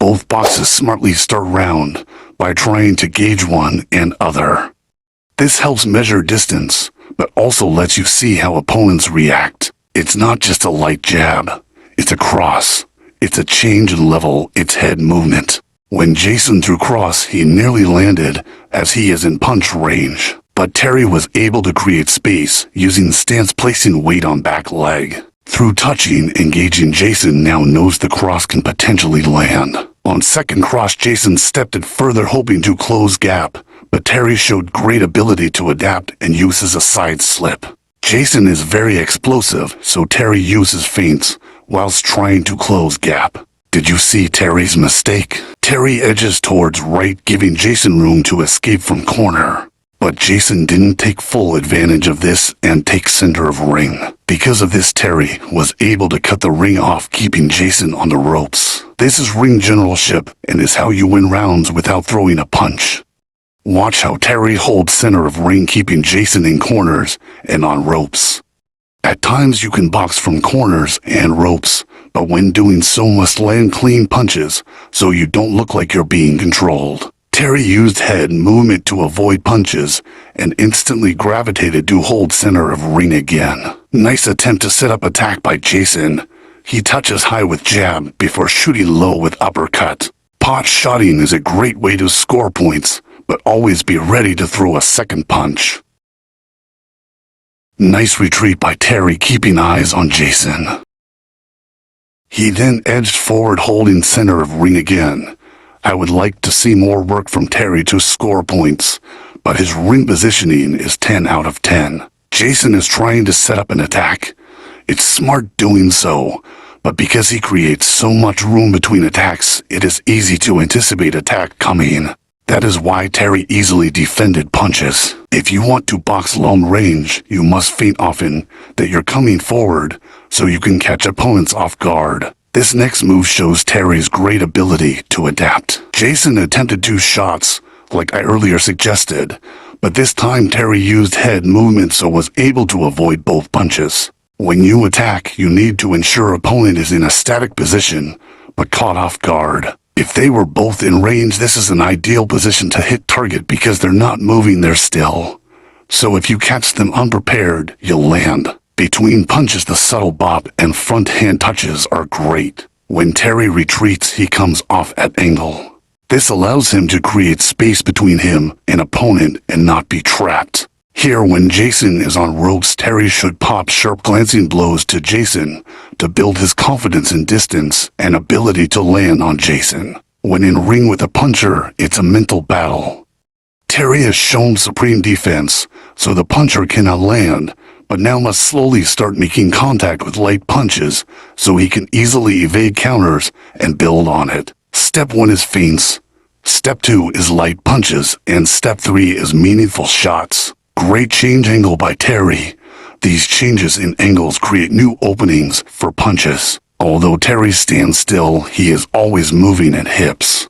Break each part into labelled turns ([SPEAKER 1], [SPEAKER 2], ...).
[SPEAKER 1] Both boxes smartly start round by trying to gauge one and other. This helps measure distance, but also lets you see how opponents react. It's not just a light jab, it's a cross. It's a change in level, it's head movement. When Jason threw cross, he nearly landed as he is in punch range. But Terry was able to create space using stance, placing weight on back leg. Through touching, engaging, Jason now knows the cross can potentially land. On second cross, Jason stepped it further, hoping to close gap, but Terry showed great ability to adapt and uses a side slip. Jason is very explosive, so Terry uses feints whilst trying to close gap. Did you see Terry's mistake? Terry edges towards right, giving Jason room to escape from corner. But Jason didn't take full advantage of this and take center of ring. Because of this, Terry was able to cut the ring off, keeping Jason on the ropes. This is ring generalship and is how you win rounds without throwing a punch. Watch how Terry holds center of ring, keeping Jason in corners and on ropes. At times you can box from corners and ropes, but when doing so must land clean punches so you don't look like you're being controlled. Terry used head movement to avoid punches and instantly gravitated to hold center of ring again. Nice attempt to set up attack by Jason. He touches high with jab before shooting low with uppercut. Pot shotting is a great way to score points, but always be ready to throw a second punch. Nice retreat by Terry, keeping eyes on Jason. He then edged forward, holding center of ring again. I would like to see more work from Terry to score points, but his ring positioning is 10 out of 10. Jason is trying to set up an attack. It's smart doing so, but because he creates so much room between attacks, it is easy to anticipate attack coming. That is why Terry easily defended punches. If you want to box long range, you must feint often that you're coming forward so you can catch opponents off guard. This next move shows Terry's great ability to adapt. Jason attempted 2 shots, like I earlier suggested, but this time Terry used head movement so was able to avoid both punches. When you attack, you need to ensure opponent is in a static position, but caught off guard. If they were both in range, this is an ideal position to hit target because they're not moving, they're still. So if you catch them unprepared, you'll land. Between punches, the subtle bop and front hand touches are great. When Terry retreats, he comes off at angle. This allows him to create space between him and opponent and not be trapped. Here, when Jason is on ropes, Terry should pop sharp glancing blows to Jason to build his confidence in distance and ability to land on Jason. When in ring with a puncher, it's a mental battle. Terry has shown supreme defense, so the puncher cannot land, but now must slowly start making contact with light punches so he can easily evade counters and build on it. Step 1 is feints, Step 2 is light punches, and Step 3 is meaningful shots. Great change angle by Terry. These changes in angles create new openings for punches. Although Terry stands still, he is always moving at hips.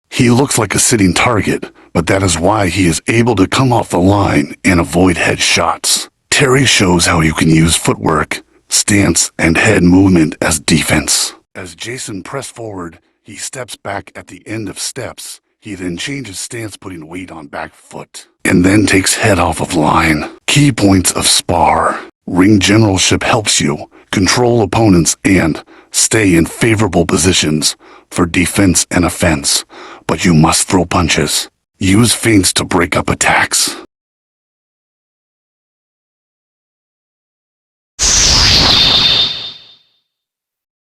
[SPEAKER 1] He looks like a sitting target, but that is why he is able to come off the line and avoid head shots. Terry shows how you can use footwork, stance, and head movement as defense. As Jason pressed forward, he steps back at the end of steps. He then changes stance, putting weight on back foot, and then takes head off of line. Key points of spar. Ring generalship helps you control opponents and stay in favorable positions for defense and offense, but you must throw punches. Use feints to break up attacks.